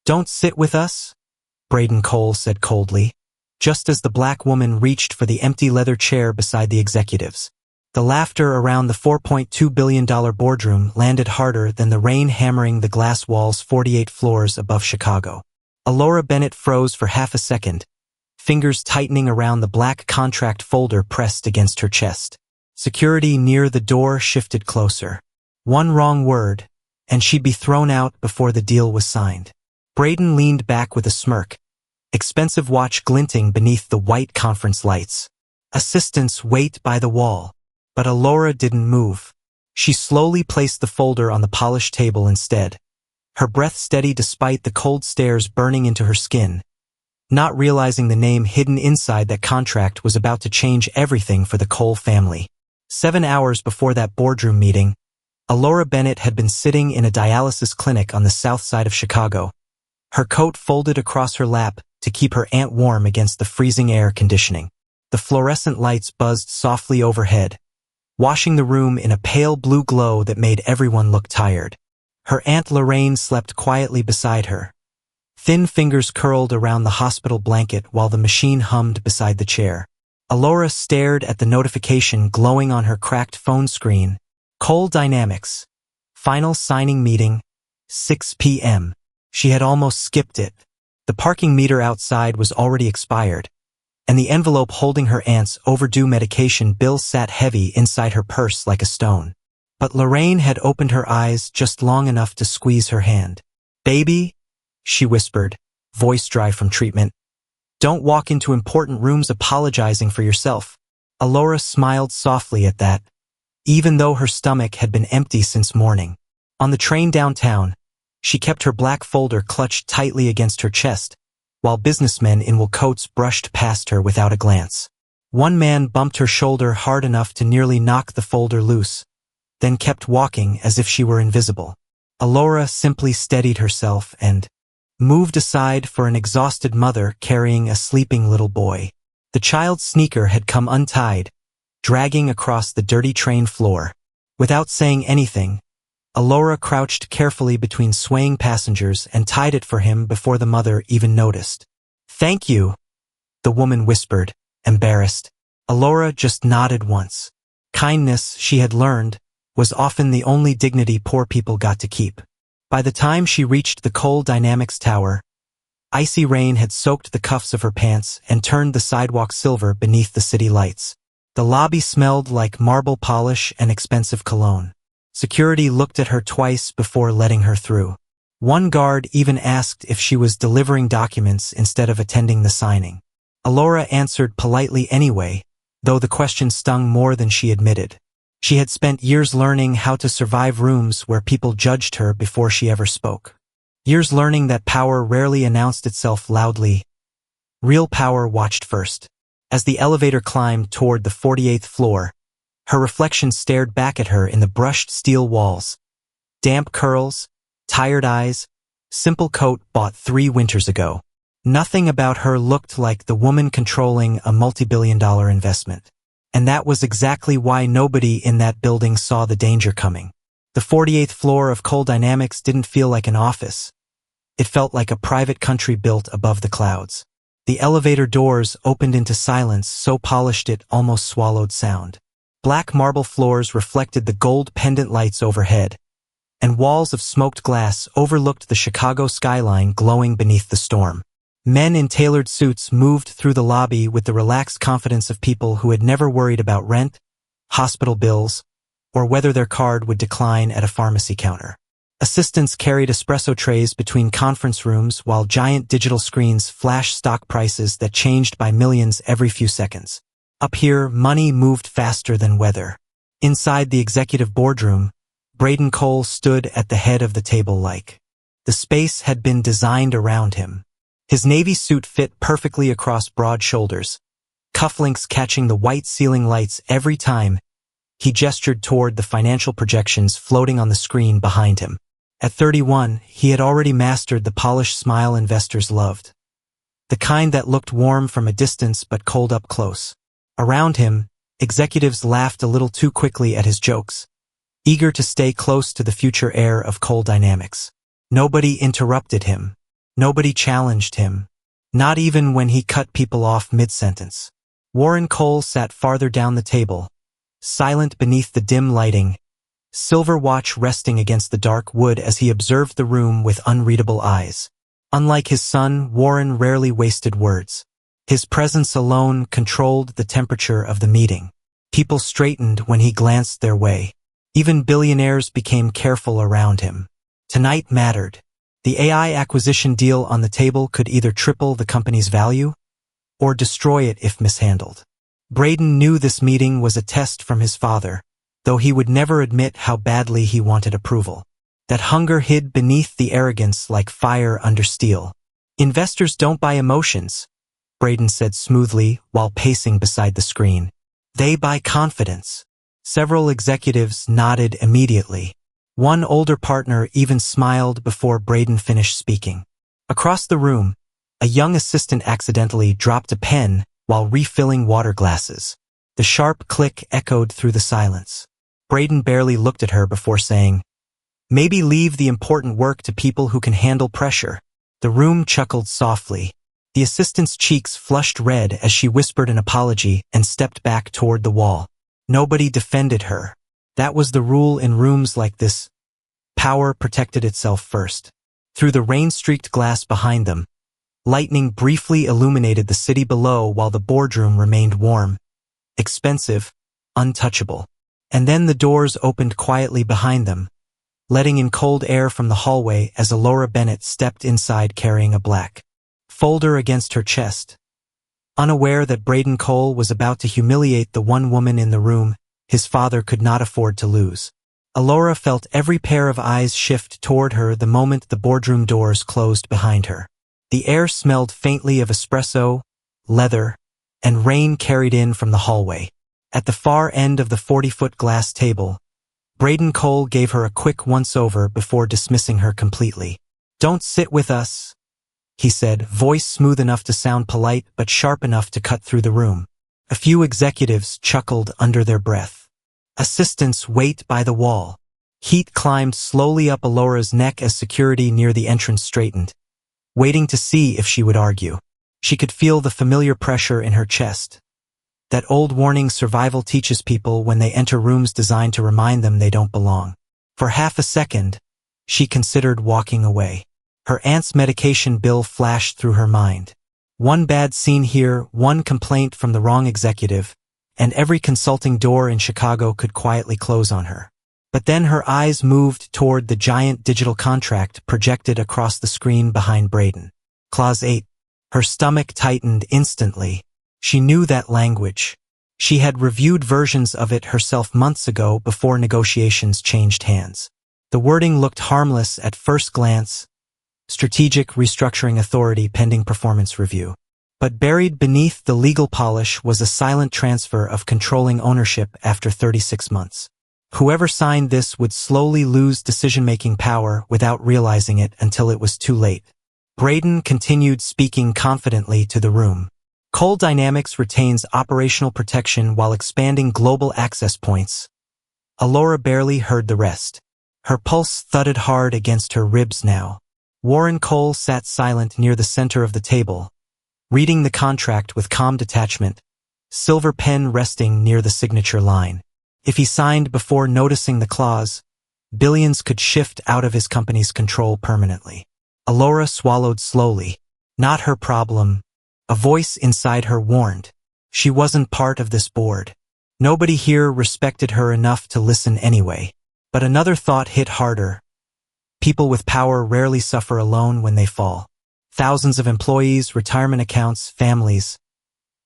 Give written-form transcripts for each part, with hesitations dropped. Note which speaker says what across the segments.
Speaker 1: "Don't sit with us?" Braden Cole said coldly, just as the black woman reached for the empty leather chair beside the executives. The laughter around the $4.2 billion boardroom landed harder than the rain hammering the glass walls 48 floors above Chicago. Alora Bennett froze for half a second, fingers tightening around the black contract folder pressed against her chest. Security near the door shifted closer. One wrong word, and she'd be thrown out before the deal was signed. Braden leaned back with a smirk, expensive watch glinting beneath the white conference lights. Assistants wait by the wall. But Alora didn't move. She slowly placed the folder on the polished table instead, her breath steady despite the cold stares burning into her skin, not realizing the name hidden inside that contract was about to change everything for the Cole family. 7 hours before that boardroom meeting, Alora Bennett had been sitting in a dialysis clinic on the south side of Chicago, her coat folded across her lap to keep her aunt warm against the freezing air conditioning. The fluorescent lights buzzed softly overhead, washing the room in a pale blue glow that made everyone look tired. Her Aunt Lorraine slept quietly beside her. Thin fingers curled around the hospital blanket while the machine hummed beside the chair. Alora stared at the notification glowing on her cracked phone screen. Cole Dynamics. Final signing meeting, 6 p.m. She had almost skipped it. The parking meter outside was already expired, and the envelope holding her aunt's overdue medication bill sat heavy inside her purse like a stone. But Lorraine had opened her eyes just long enough to squeeze her hand. "Baby," she whispered, voice dry from treatment, "don't walk into important rooms apologizing for yourself." Alora smiled softly at that, even though her stomach had been empty since morning. On the train downtown, she kept her black folder clutched tightly against her chest, while businessmen in wool coats brushed past her without a glance. One man bumped her shoulder hard enough to nearly knock the folder loose, then kept walking as if she were invisible. Alora simply steadied herself and moved aside for an exhausted mother carrying a sleeping little boy. The child's sneaker had come untied, dragging across the dirty train floor. Without saying anything, Alora crouched carefully between swaying passengers and tied it for him before the mother even noticed. "Thank you," the woman whispered, embarrassed. Alora just nodded once. Kindness, she had learned, was often the only dignity poor people got to keep. By the time she reached the Cole Dynamics Tower, icy rain had soaked the cuffs of her pants and turned the sidewalk silver beneath the city lights. The lobby smelled like marble polish and expensive cologne. Security looked at her twice before letting her through. One guard even asked if she was delivering documents instead of attending the signing. Alora answered politely anyway, though the question stung more than she admitted. She had spent years learning how to survive rooms where people judged her before she ever spoke. Years learning that power rarely announced itself loudly. Real power watched first. As the elevator climbed toward the 48th floor, her reflection stared back at her in the brushed steel walls. Damp curls, tired eyes, simple coat bought 3 winters ago. Nothing about her looked like the woman controlling a multi-billion-dollar investment. And that was exactly why nobody in that building saw the danger coming. The 48th floor of Cole Dynamics didn't feel like an office. It felt like a private country built above the clouds. The elevator doors opened into silence so polished it almost swallowed sound. Black marble floors reflected the gold pendant lights overhead, and walls of smoked glass overlooked the Chicago skyline glowing beneath the storm. Men in tailored suits moved through the lobby with the relaxed confidence of people who had never worried about rent, hospital bills, or whether their card would decline at a pharmacy counter. Assistants carried espresso trays between conference rooms while giant digital screens flashed stock prices that changed by millions every few seconds. Up here, money moved faster than weather. Inside the executive boardroom, Braden Cole stood at the head of the table like the space had been designed around him. His navy suit fit perfectly across broad shoulders, cufflinks catching the white ceiling lights every time he gestured toward the financial projections floating on the screen behind him. At 31, he had already mastered the polished smile investors loved. The kind that looked warm from a distance but cold up close. Around him, executives laughed a little too quickly at his jokes, eager to stay close to the future heir of Cole Dynamics. Nobody interrupted him. Nobody challenged him, not even when he cut people off mid-sentence. Warren Cole sat farther down the table, silent beneath the dim lighting, silver watch resting against the dark wood as he observed the room with unreadable eyes. Unlike his son, Warren rarely wasted words. His presence alone controlled the temperature of the meeting. People straightened when he glanced their way. Even billionaires became careful around him. Tonight mattered. The AI acquisition deal on the table could either triple the company's value or destroy it if mishandled. Braden knew this meeting was a test from his father, though he would never admit how badly he wanted approval. That hunger hid beneath the arrogance like fire under steel. Investors don't buy emotions, Braden said smoothly while pacing beside the screen. They buy confidence. Several executives nodded immediately. One older partner even smiled before Braden finished speaking. Across the room, a young assistant accidentally dropped a pen while refilling water glasses. The sharp click echoed through the silence. Braden barely looked at her before saying, "Maybe leave the important work to people who can handle pressure." The room chuckled softly. The assistant's cheeks flushed red as she whispered an apology and stepped back toward the wall. Nobody defended her. That was the rule in rooms like this. Power protected itself first. Through the rain-streaked glass behind them, lightning briefly illuminated the city below while the boardroom remained warm, expensive, untouchable. And then the doors opened quietly behind them, letting in cold air from the hallway as Alora Bennett stepped inside carrying a black folder against her chest. Unaware that Braden Cole was about to humiliate the one woman in the room his father could not afford to lose. Alora felt every pair of eyes shift toward her the moment the boardroom doors closed behind her. The air smelled faintly of espresso, leather, and rain carried in from the hallway. At the far end of the 40-foot glass table, Braden Cole gave her a quick once-over before dismissing her completely. "Don't sit with us," he said, voice smooth enough to sound polite but sharp enough to cut through the room. A few executives chuckled under their breath. Assistants wait by the wall. Heat climbed slowly up Alora's neck as security near the entrance straightened, waiting to see if she would argue. She could feel the familiar pressure in her chest. That old warning survival teaches people when they enter rooms designed to remind them they don't belong. For half a second, she considered walking away. Her aunt's medication bill flashed through her mind. One bad scene here, one complaint from the wrong executive, and every consulting door in Chicago could quietly close on her. But then her eyes moved toward the giant digital contract projected across the screen behind Braden. Clause 8. Her stomach tightened instantly. She knew that language. She had reviewed versions of it herself months ago before negotiations changed hands. The wording looked harmless at first glance, strategic restructuring authority pending performance review. But buried beneath the legal polish was a silent transfer of controlling ownership after 36 months. Whoever signed this would slowly lose decision-making power without realizing it until it was too late. Braden continued speaking confidently to the room. Cole Dynamics retains operational protection while expanding global access points. Alora barely heard the rest. Her pulse thudded hard against her ribs now. Warren Cole sat silent near the center of the table, reading the contract with calm detachment, silver pen resting near the signature line. If he signed before noticing the clause, billions could shift out of his company's control permanently. Alora swallowed slowly. Not her problem. A voice inside her warned. She wasn't part of this board. Nobody here respected her enough to listen anyway. But another thought hit harder. People with power rarely suffer alone when they fall. Thousands of employees, retirement accounts, families,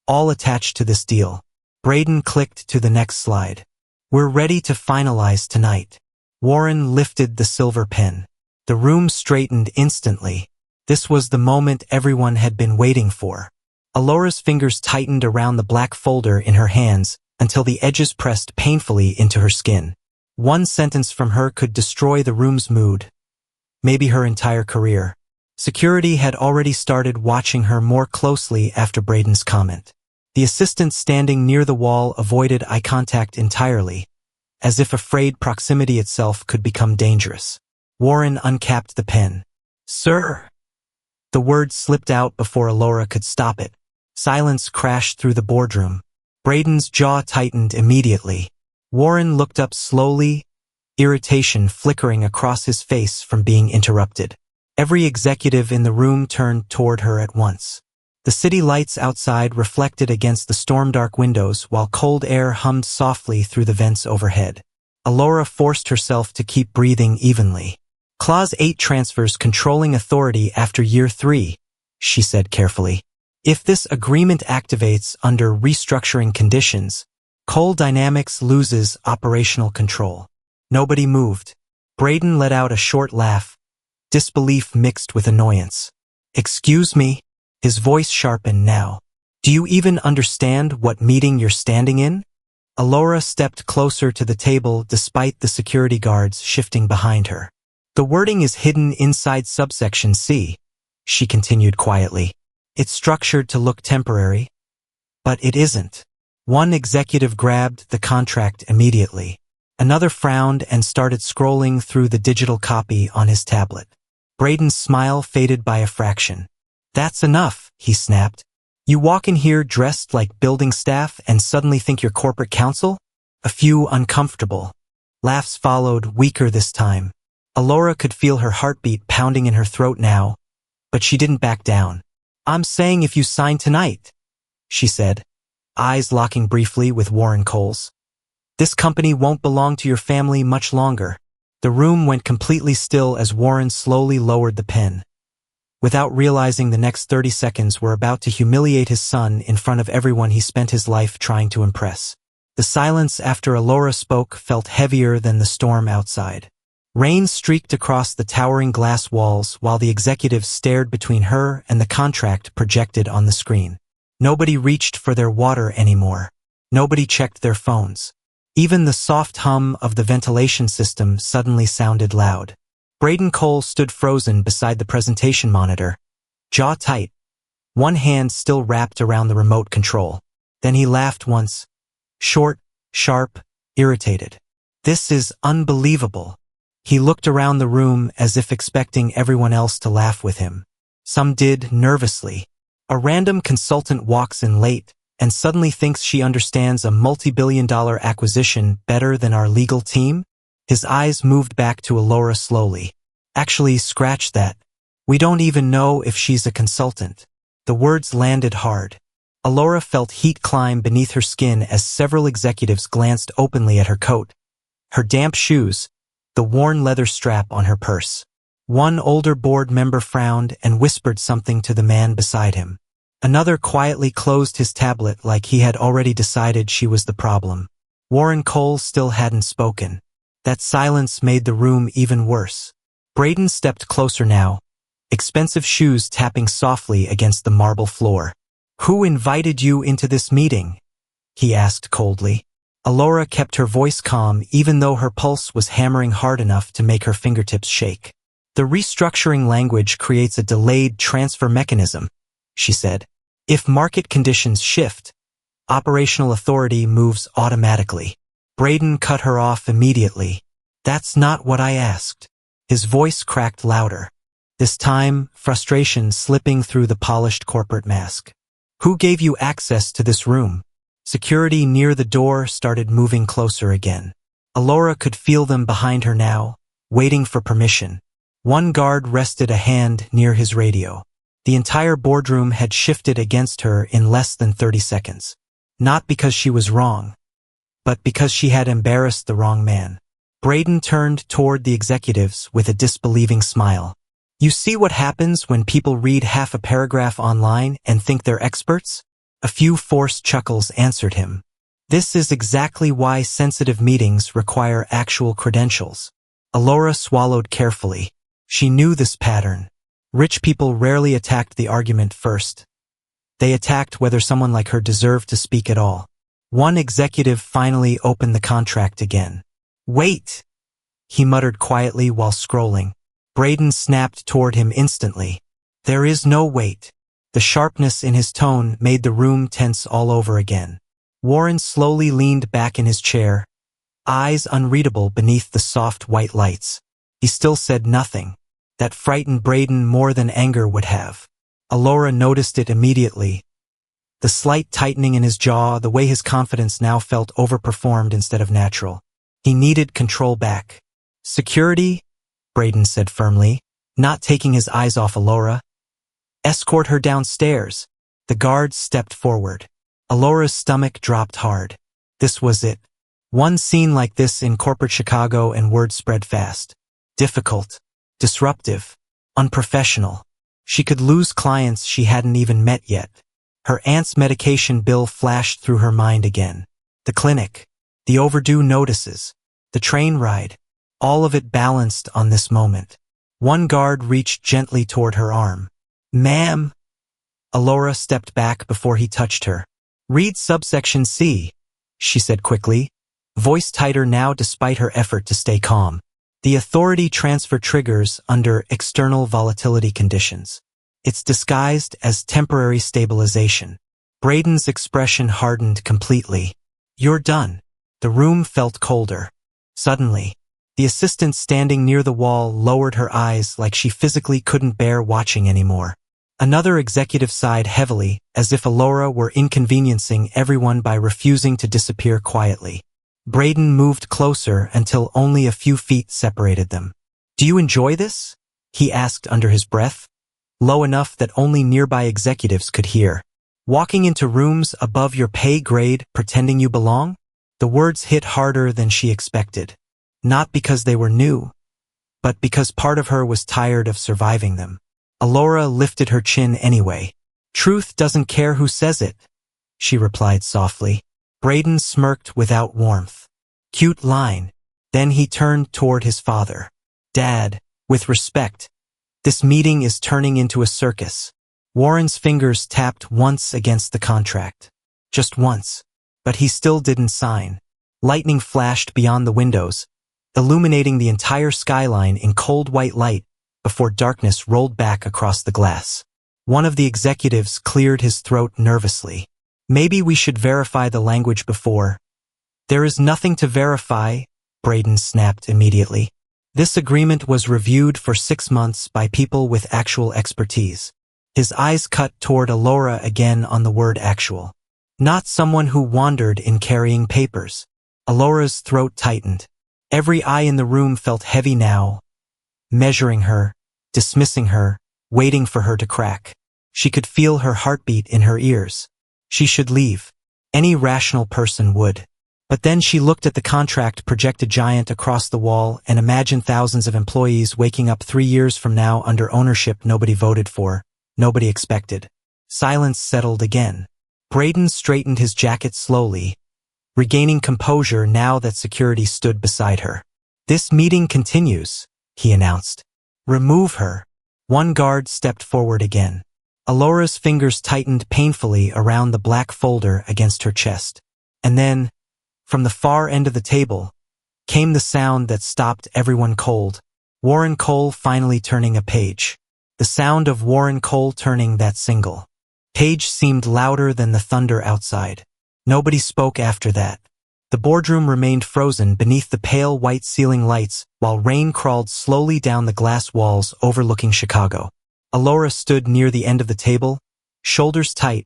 Speaker 1: all attached to this deal. Braden clicked to the next slide. "We're ready to finalize tonight." Warren lifted the silver pen. The room straightened instantly. This was the moment everyone had been waiting for. Alora's fingers tightened around the black folder in her hands until the edges pressed painfully into her skin. One sentence from her could destroy the room's mood, maybe her entire career. Security had already started watching her more closely after Braden's comment. The assistant standing near the wall avoided eye contact entirely, as if afraid proximity itself could become dangerous. Warren uncapped the pen. "Sir," The word slipped out before Alora could stop it. Silence crashed through the boardroom. Braden's jaw tightened immediately. Warren looked up slowly, irritation flickering across his face from being interrupted. Every executive in the room turned toward her at once. The city lights outside reflected against the storm-dark windows while cold air hummed softly through the vents overhead. Alora forced herself to keep breathing evenly. Clause 8 transfers controlling authority after year 3, she said carefully. If this agreement activates under restructuring conditions, Coal Dynamics loses operational control. Nobody moved. Braden let out a short laugh, disbelief mixed with annoyance. Excuse me? His voice sharpened now. Do you even understand what meeting you're standing in? Alora stepped closer to the table despite the security guards shifting behind her. The wording is hidden inside subsection C, she continued quietly. It's structured to look temporary, but it isn't. One executive grabbed the contract immediately. Another frowned and started scrolling through the digital copy on his tablet. Braden's smile faded by a fraction. That's enough, he snapped. You walk in here dressed like building staff and suddenly think you're corporate counsel? A few uncomfortable laughs followed, weaker this time. Alora could feel her heartbeat pounding in her throat now, but she didn't back down. I'm saying if you sign tonight, she said, eyes locking briefly with Warren Cole's. This company won't belong to your family much longer. The room went completely still as Warren slowly lowered the pen. Without realizing the next 30 seconds were about to humiliate his son in front of everyone he spent his life trying to impress. The silence after Alora spoke felt heavier than the storm outside. Rain streaked across the towering glass walls while the executives stared between her and the contract projected on the screen. Nobody reached for their water anymore. Nobody checked their phones. Even the soft hum of the ventilation system suddenly sounded loud. Braden Cole stood frozen beside the presentation monitor, jaw tight, one hand still wrapped around the remote control. Then he laughed once, short, sharp, irritated. This is unbelievable. He looked around the room as if expecting everyone else to laugh with him. Some did nervously. A random consultant walks in late and suddenly thinks she understands a multi-billion-dollar acquisition better than our legal team? His eyes moved back to Alora slowly. Actually, scratch that. We don't even know if she's a consultant. The words landed hard. Alora felt heat climb beneath her skin as several executives glanced openly at her coat, her damp shoes, the worn leather strap on her purse. One older board member frowned and whispered something to the man beside him. Another quietly closed his tablet like he had already decided she was the problem. Warren Cole still hadn't spoken. That silence made the room even worse. Braden stepped closer now, expensive shoes tapping softly against the marble floor. Who invited you into this meeting? He asked coldly. Alora kept her voice calm even though her pulse was hammering hard enough to make her fingertips shake. The restructuring language creates a delayed transfer mechanism, she said. If market conditions shift, operational authority moves automatically. Braden cut her off immediately. That's not what I asked. His voice cracked louder. This time, frustration slipping through the polished corporate mask. Who gave you access to this room? Security near the door started moving closer again. Alora could feel them behind her now, waiting for permission. One guard rested a hand near his radio. The entire boardroom had shifted against her in less than 30 seconds. Not because she was wrong, but because she had embarrassed the wrong man. Braden turned toward the executives with a disbelieving smile. You see what happens when people read half a paragraph online and think they're experts? A few forced chuckles answered him. This is exactly why sensitive meetings require actual credentials. Alora swallowed carefully. She knew this pattern. Rich people rarely attacked the argument first. They attacked whether someone like her deserved to speak at all. One executive finally opened the contract again. Wait, he muttered quietly while scrolling. Braden snapped toward him instantly. There is no wait. The sharpness in his tone made the room tense all over again. Warren slowly leaned back in his chair, eyes unreadable beneath the soft white lights. He still said nothing. that frightened Braden more than anger would have. Alora noticed it immediately. The slight tightening in his jaw, the way his confidence now felt overperformed instead of natural. He needed control back. "Security?" Braden said firmly, not taking his eyes off Alora. "Escort her downstairs." The guards stepped forward. Alora's stomach dropped hard. This was it. One scene like this in corporate Chicago and word spread fast. Difficult, disruptive, unprofessional. She could lose clients she hadn't even met yet. Her aunt's medication bill flashed through her mind again. The clinic, the overdue notices, the train ride, all of it balanced on this moment. One guard reached gently toward her arm. "Ma'am." Alora stepped back before he touched her. "Read subsection C," she said quickly, voice tighter now despite her effort to stay calm. "The authority transfer triggers under external volatility conditions. It's disguised as temporary stabilization." Braden's expression hardened completely. "You're done." The room felt colder. Suddenly, the assistant standing near the wall lowered her eyes like she physically couldn't bear watching anymore. Another executive sighed heavily, as if Alora were inconveniencing everyone by refusing to disappear quietly. Braden moved closer until only a few feet separated them. "Do you enjoy this?" he asked under his breath, low enough that only nearby executives could hear. "Walking into rooms above your pay grade, pretending you belong?" The words hit harder than she expected. Not because they were new, but because part of her was tired of surviving them. Alora lifted her chin anyway. "Truth doesn't care who says it," she replied softly. Braden smirked without warmth. Cute line. Then he turned toward his father. "Dad, with respect, this meeting is turning into a circus." Warren's fingers tapped once against the contract. Just once. But he still didn't sign. Lightning flashed beyond the windows, illuminating the entire skyline in cold white light before darkness rolled back across the glass. One of the executives cleared his throat nervously. "Maybe we should verify the language before." "There is nothing to verify," Braden snapped immediately. "This agreement was reviewed for 6 months by people with actual expertise." His eyes cut toward Alora again on the word actual. Not someone who wandered in carrying papers. Alora's throat tightened. Every eye in the room felt heavy now, measuring her, dismissing her, waiting for her to crack. She could feel her heartbeat in her ears. She should leave. Any rational person would. But then she looked at the contract projected giant across the wall and imagined thousands of employees waking up 3 years from now under ownership nobody voted for, nobody expected. Silence settled again. Braden straightened his jacket slowly, regaining composure now that security stood beside her. "This meeting continues," he announced. "Remove her." One guard stepped forward again. Alora's fingers tightened painfully around the black folder against her chest. And then, from the far end of the table, came the sound that stopped everyone cold. Warren Cole finally turning a page. The sound of Warren Cole turning that single page seemed louder than the thunder outside. Nobody spoke after that. The boardroom remained frozen beneath the pale white ceiling lights while rain crawled slowly down the glass walls overlooking Chicago. Alora stood near the end of the table, shoulders tight,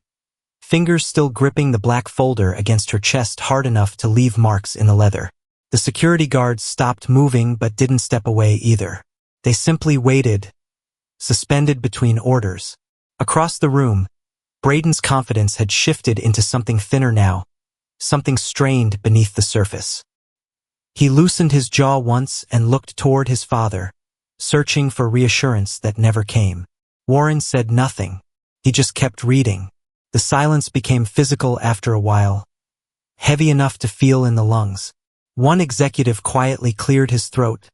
Speaker 1: fingers still gripping the black folder against her chest hard enough to leave marks in the leather. The security guards stopped moving but didn't step away either. They simply waited, suspended between orders. Across the room, Braden's confidence had shifted into something thinner now, something strained beneath the surface. He loosened his jaw once and looked toward his father, searching for reassurance that never came. Warren said nothing. He just kept reading. The silence became physical after a while, heavy enough to feel in the lungs. One executive quietly cleared his throat,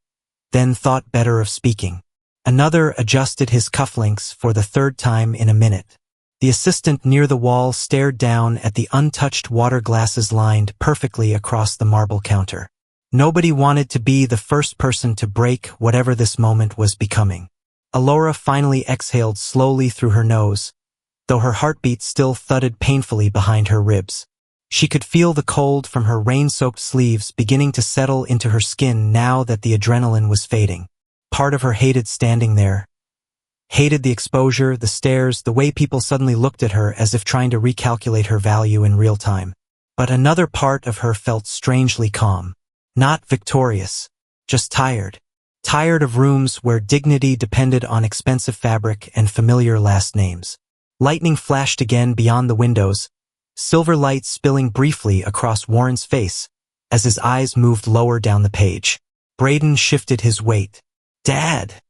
Speaker 1: then thought better of speaking. Another adjusted his cufflinks for the 3rd time in a minute. The assistant near the wall stared down at the untouched water glasses lined perfectly across the marble counter. Nobody wanted to be the first person to break whatever this moment was becoming. Alora finally exhaled slowly through her nose, though her heartbeat still thudded painfully behind her ribs. She could feel the cold from her rain-soaked sleeves beginning to settle into her skin now that the adrenaline was fading. Part of her hated standing there. Hated the exposure, the stares, the way people suddenly looked at her as if trying to recalculate her value in real time. But another part of her felt strangely calm. Not victorious. Just tired. Tired of rooms where dignity depended on expensive fabric and familiar last names. Lightning flashed again beyond the windows, silver light spilling briefly across Warren's face as his eyes moved lower down the page. Braden shifted his weight. "Dad!"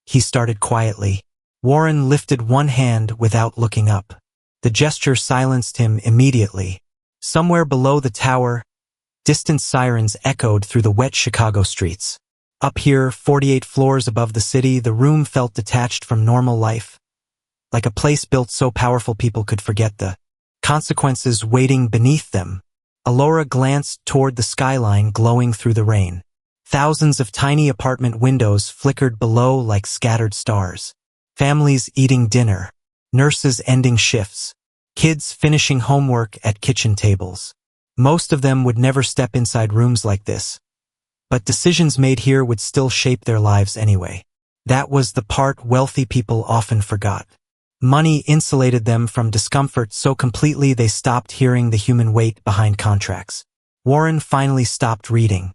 Speaker 1: he started quietly. Warren lifted one hand without looking up. The gesture silenced him immediately. Somewhere below the tower, distant sirens echoed through the wet Chicago streets. Up here, 48 floors above the city, the room felt detached from normal life, like a place built so powerful people could forget the consequences waiting beneath them. Alora glanced toward the skyline glowing through the rain. Thousands of tiny apartment windows flickered below like scattered stars. Families eating dinner, nurses ending shifts, kids finishing homework at kitchen tables. Most of them would never step inside rooms like this, but decisions made here would still shape their lives anyway. That was the part wealthy people often forgot. Money insulated them from discomfort so completely they stopped hearing the human weight behind contracts. Warren finally stopped reading.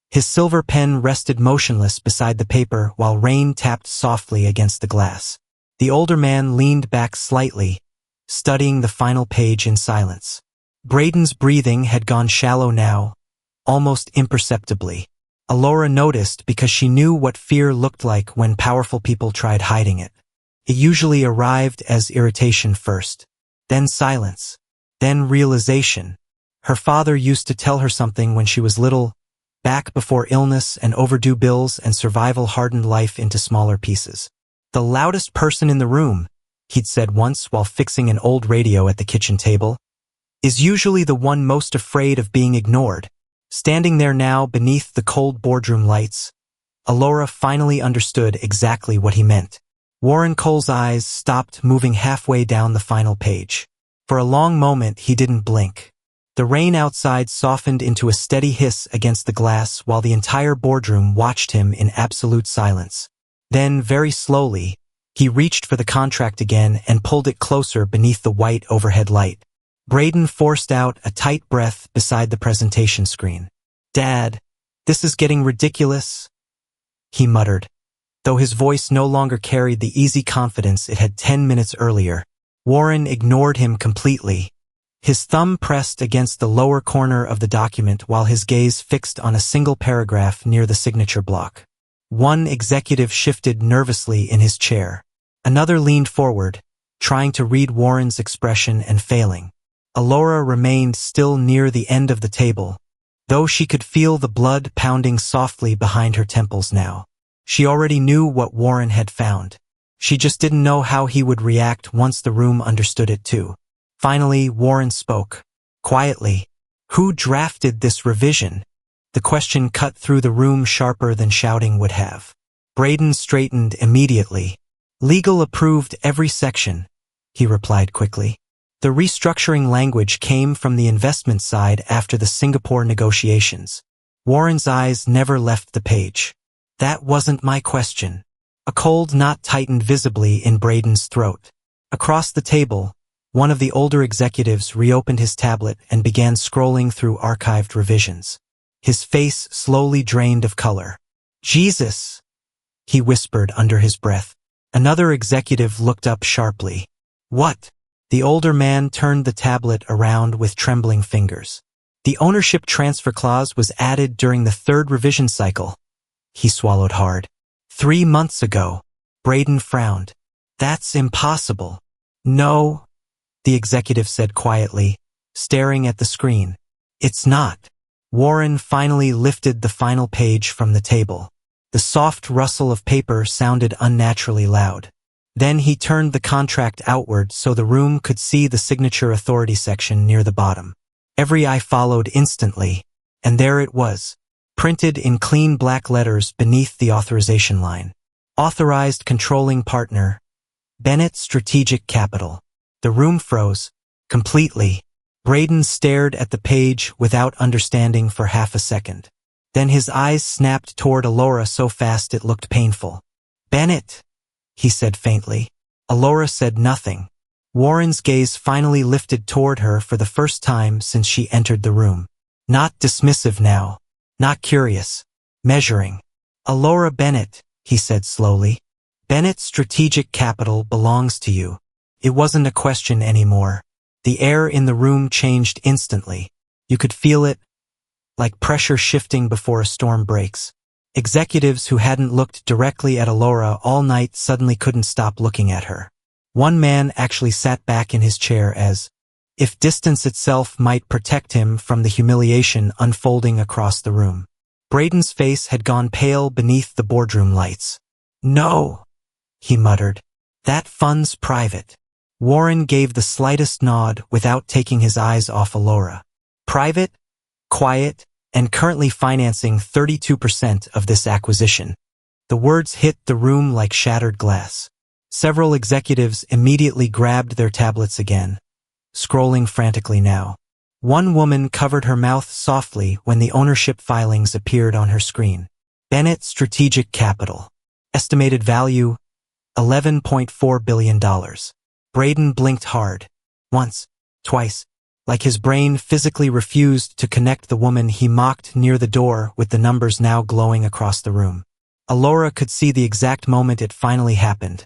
Speaker 1: His silver pen rested motionless beside the paper while rain tapped softly against the glass. The older man leaned back slightly, studying the final page in silence. Braden's breathing had gone shallow now, almost imperceptibly. Alora noticed because she knew what fear looked like when powerful people tried hiding it. It usually arrived as irritation first, then silence, then realization. Her father used to tell her something when she was little, back before illness and overdue bills and survival hardened life into smaller pieces. "The loudest person in the room," he'd said once while fixing an old radio at the kitchen table, "is usually the one most afraid of being ignored." Standing there now beneath the cold boardroom lights, Alora finally understood exactly what he meant. Warren Cole's eyes stopped moving halfway down the final page. For a long moment he didn't blink. The rain outside softened into a steady hiss against the glass while the entire boardroom watched him in absolute silence. Then, very slowly, he reached for the contract again and pulled it closer beneath the white overhead light. Braden forced out a tight breath beside the presentation screen. "Dad, this is getting ridiculous," he muttered, though his voice no longer carried the easy confidence it had 10 minutes earlier. Warren ignored him completely. His thumb pressed against the lower corner of the document while his gaze fixed on a single paragraph near the signature block. One executive shifted nervously in his chair. Another leaned forward, trying to read Warren's expression and failing. Alora remained still near the end of the table, though she could feel the blood pounding softly behind her temples now. She already knew what Warren had found. She just didn't know how he would react once the room understood it too. Finally, Warren spoke. Quietly. "Who drafted this revision?" The question cut through the room sharper than shouting would have. Braden straightened immediately. "Legal approved every section," he replied quickly. The restructuring language came from the investment side after the Singapore negotiations. Warren's eyes never left the page. "That wasn't my question." A cold knot tightened visibly in Braden's throat. Across the table, one of the older executives reopened his tablet and began scrolling through archived revisions. His face slowly drained of color. "Jesus," he whispered under his breath. Another executive looked up sharply. "What?" The older man turned the tablet around with trembling fingers. "The ownership transfer clause was added during the third revision cycle." He swallowed hard. 3 months ago." Braden frowned. "That's impossible." "No," the executive said quietly, staring at the screen. "It's not." Warren finally lifted the final page from the table. The soft rustle of paper sounded unnaturally loud. Then he turned the contract outward so the room could see the signature authority section near the bottom. Every eye followed instantly, and there it was, printed in clean black letters beneath the authorization line. Authorized controlling partner, Bennett Strategic Capital. The room froze, completely. Braden stared at the page without understanding for half a second. Then his eyes snapped toward Alora so fast it looked painful. "Bennett," he said faintly. Alora said nothing. Warren's gaze finally lifted toward her for the first time since she entered the room. Not dismissive now. Not curious. Measuring. "Alora Bennett," he said slowly. "Bennett Strategic Capital belongs to you." It wasn't a question anymore. The air in the room changed instantly. You could feel it, like pressure shifting before a storm breaks. Executives who hadn't looked directly at Alora all night suddenly couldn't stop looking at her. One man actually sat back in his chair as if distance itself might protect him from the humiliation unfolding across the room. Braden's face had gone pale beneath the boardroom lights. "No," he muttered. "That fund's private." Warren gave the slightest nod without taking his eyes off Alora. "Private, quiet, and currently financing 32% of this acquisition." The words hit the room like shattered glass. Several executives immediately grabbed their tablets again, scrolling frantically now. One woman covered her mouth softly when the ownership filings appeared on her screen. Bennett Strategic Capital. Estimated value, $11.4 billion. Braden blinked hard. Once, twice, like his brain physically refused to connect the woman he mocked near the door with the numbers now glowing across the room. Alora could see the exact moment it finally happened.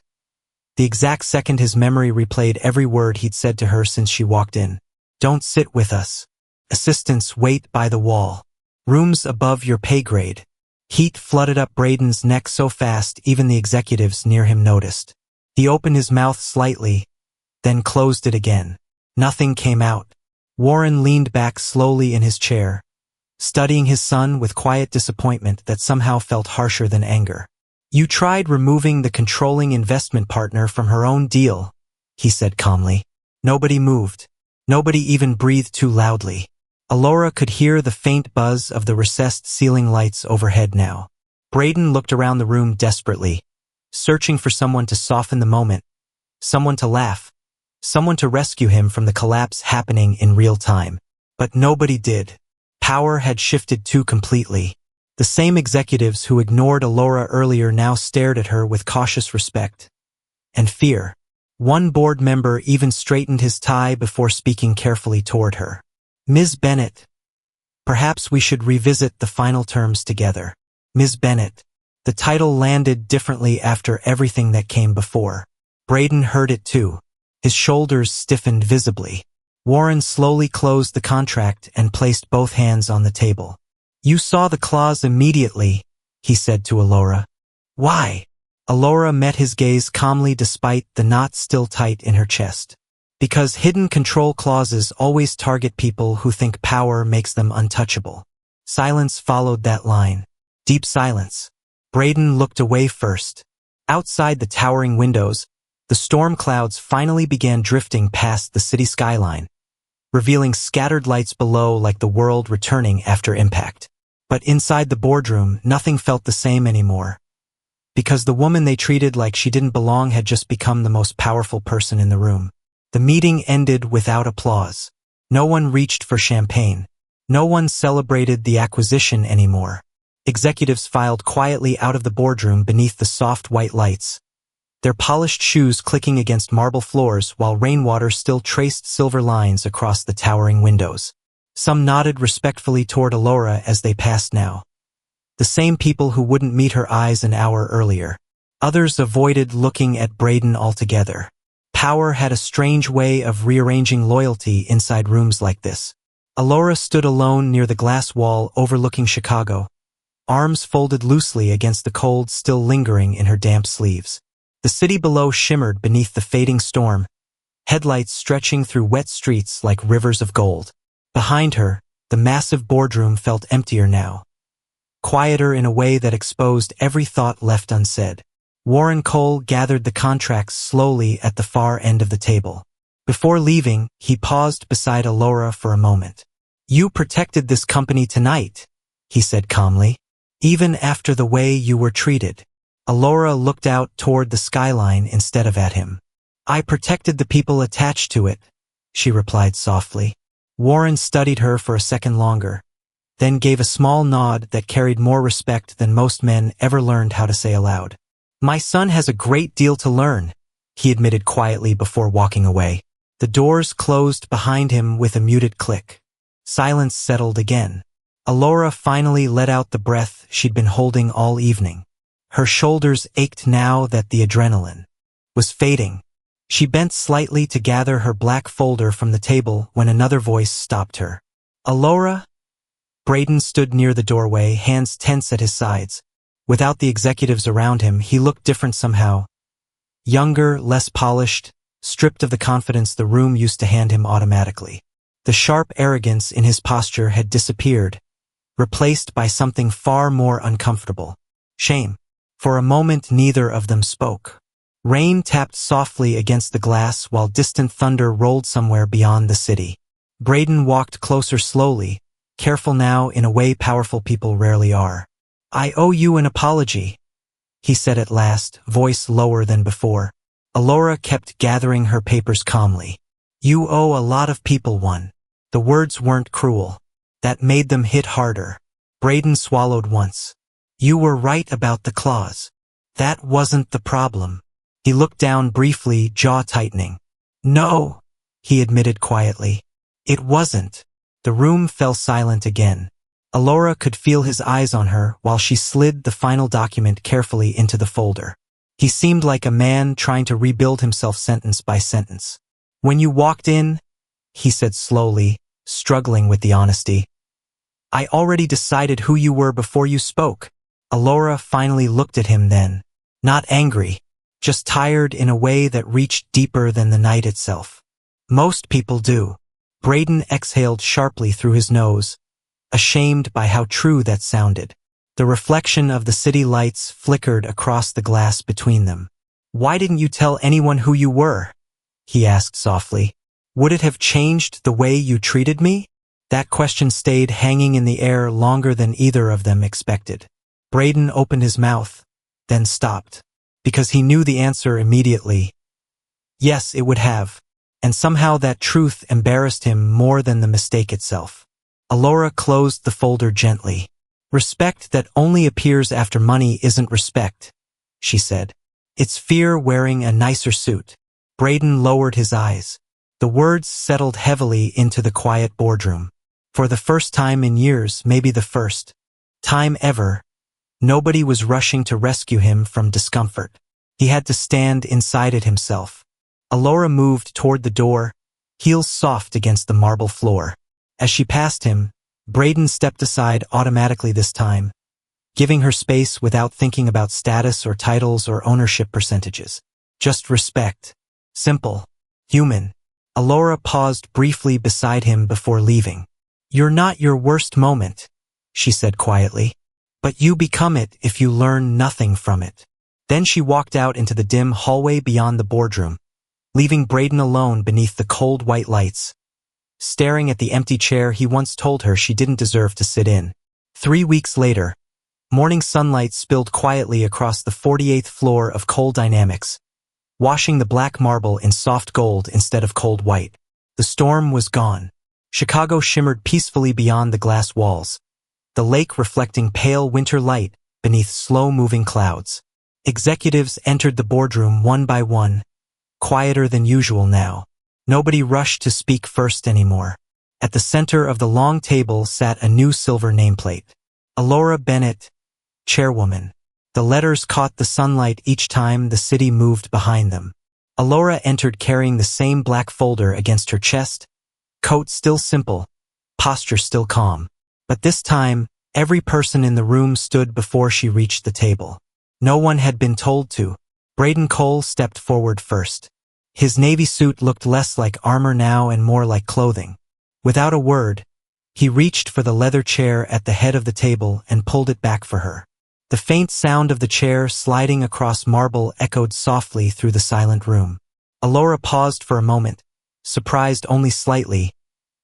Speaker 1: The exact second his memory replayed every word he'd said to her since she walked in. "Don't sit with us. Assistants wait by the wall. Rooms above your pay grade." Heat flooded up Braden's neck so fast even the executives near him noticed. He opened his mouth slightly, then closed it again. Nothing came out. Warren leaned back slowly in his chair, studying his son with quiet disappointment that somehow felt harsher than anger. "You tried removing the controlling investment partner from her own deal," he said calmly. Nobody moved. Nobody even breathed too loudly. Alora could hear the faint buzz of the recessed ceiling lights overhead now. Braden looked around the room desperately, searching for someone to soften the moment, someone to laugh, someone to rescue him from the collapse happening in real time. But nobody did. Power had shifted too completely. The same executives who ignored Alora earlier now stared at her with cautious respect and fear. One board member even straightened his tie before speaking carefully toward her. "Ms. Bennett, perhaps we should revisit the final terms together." Ms. Bennett. The title landed differently after everything that came before. Braden heard it too. His shoulders stiffened visibly. Warren slowly closed the contract and placed both hands on the table. "You saw the clause immediately," he said to Alora. "Why?" Alora met his gaze calmly despite the knot still tight in her chest. "Because hidden control clauses always target people who think power makes them untouchable." Silence followed that line. Deep silence. Braden looked away first. Outside the towering windows, the storm clouds finally began drifting past the city skyline, revealing scattered lights below like the world returning after impact. But inside the boardroom, nothing felt the same anymore. Because the woman they treated like she didn't belong had just become the most powerful person in the room. The meeting ended without applause. No one reached for champagne. No one celebrated the acquisition anymore. Executives filed quietly out of the boardroom beneath the soft white lights, their polished shoes clicking against marble floors while rainwater still traced silver lines across the towering windows. Some nodded respectfully toward Alora as they passed now. The same people who wouldn't meet her eyes an hour earlier. Others avoided looking at Braden altogether. Power had a strange way of rearranging loyalty inside rooms like this. Alora stood alone near the glass wall overlooking Chicago, arms folded loosely against the cold still lingering in her damp sleeves. The city below shimmered beneath the fading storm, headlights stretching through wet streets like rivers of gold. Behind her, the massive boardroom felt emptier now, quieter in a way that exposed every thought left unsaid. Warren Cole gathered the contracts slowly at the far end of the table. Before leaving, he paused beside Alora for a moment. "You protected this company tonight," he said calmly, "even after the way you were treated." Alora looked out toward the skyline instead of at him. "I protected the people attached to it," she replied softly. Warren studied her for a second longer, then gave a small nod that carried more respect than most men ever learned how to say aloud. "My son has a great deal to learn," he admitted quietly before walking away. The doors closed behind him with a muted click. Silence settled again. Alora finally let out the breath she'd been holding all evening. Her shoulders ached now that the adrenaline was fading. She bent slightly to gather her black folder from the table when another voice stopped her. "Alora?" Braden stood near the doorway, hands tense at his sides. Without the executives around him, he looked different somehow. Younger, less polished, stripped of the confidence the room used to hand him automatically. The sharp arrogance in his posture had disappeared, replaced by something far more uncomfortable. Shame. For a moment neither of them spoke. Rain tapped softly against the glass while distant thunder rolled somewhere beyond the city. Braden walked closer slowly, careful now in a way powerful people rarely are. "I owe you an apology," he said at last, voice lower than before. Alora kept gathering her papers calmly. "You owe a lot of people one." The words weren't cruel. That made them hit harder. Braden swallowed once. "You were right about the clause. That wasn't the problem." He looked down briefly, jaw tightening. "No," he admitted quietly. "It wasn't." The room fell silent again. Alora could feel his eyes on her while she slid the final document carefully into the folder. He seemed like a man trying to rebuild himself sentence by sentence. "When you walked in," he said slowly, struggling with the honesty, "I already decided who you were before you spoke." Alora finally looked at him then. Not angry, just tired in a way that reached deeper than the night itself. "Most people do." Braden exhaled sharply through his nose, ashamed by how true that sounded. The reflection of the city lights flickered across the glass between them. "Why didn't you tell anyone who you were?" he asked softly. "Would it have changed the way you treated me?" That question stayed hanging in the air longer than either of them expected. Braden opened his mouth, then stopped, because he knew the answer immediately. Yes, it would have, and somehow that truth embarrassed him more than the mistake itself. Alora closed the folder gently. "Respect that only appears after money isn't respect," she said. "It's fear wearing a nicer suit." Braden lowered his eyes. The words settled heavily into the quiet boardroom. For the first time in years, maybe the first time ever, nobody was rushing to rescue him from discomfort. He had to stand inside it himself. Alora moved toward the door, heels soft against the marble floor. As she passed him, Braden stepped aside automatically this time, giving her space without thinking about status or titles or ownership percentages. Just respect. Simple. Human. Alora paused briefly beside him before leaving. "You're not your worst moment," she said quietly, "but you become it if you learn nothing from it." Then she walked out into the dim hallway beyond the boardroom, leaving Braden alone beneath the cold white lights, staring at the empty chair he once told her she didn't deserve to sit in. 3 weeks later, morning sunlight spilled quietly across the 48th floor of Coal Dynamics, washing the black marble in soft gold instead of cold white. The storm was gone. Chicago shimmered peacefully beyond the glass walls, the lake reflecting pale winter light beneath slow-moving clouds. Executives entered the boardroom one by one, quieter than usual now. Nobody rushed to speak first anymore. At the center of the long table sat a new silver nameplate. Alora Bennett, chairwoman. The letters caught the sunlight each time the city moved behind them. Alora entered carrying the same black folder against her chest, coat still simple, posture still calm. But this time, every person in the room stood before she reached the table. No one had been told to. Braden Cole stepped forward first. His navy suit looked less like armor now and more like clothing. Without a word, he reached for the leather chair at the head of the table and pulled it back for her. The faint sound of the chair sliding across marble echoed softly through the silent room. Alora paused for a moment, surprised only slightly,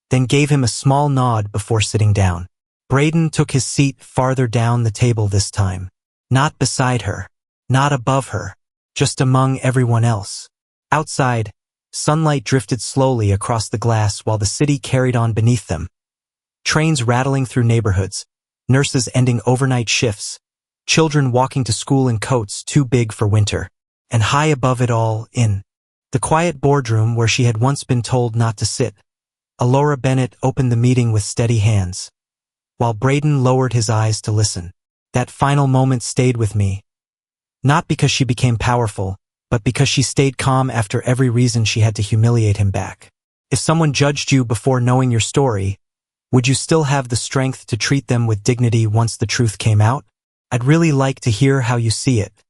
Speaker 1: then gave him a small nod before sitting down. Braden took his seat farther down the table this time. Not beside her, not above her, just among everyone else. Outside, sunlight drifted slowly across the glass while the city carried on beneath them, Trains rattling through neighborhoods, nurses ending overnight shifts, children walking to school in coats too big for winter, and high above it all, in the quiet boardroom where she had once been told not to sit, Alora Bennett opened the meeting with steady hands, while Braden lowered his eyes to listen. That final moment stayed with me, not because she became powerful, but because she stayed calm after every reason she had to humiliate him back. If someone judged you before knowing your story, would you still have the strength to treat them with dignity once the truth came out? I'd really like to hear how you see it.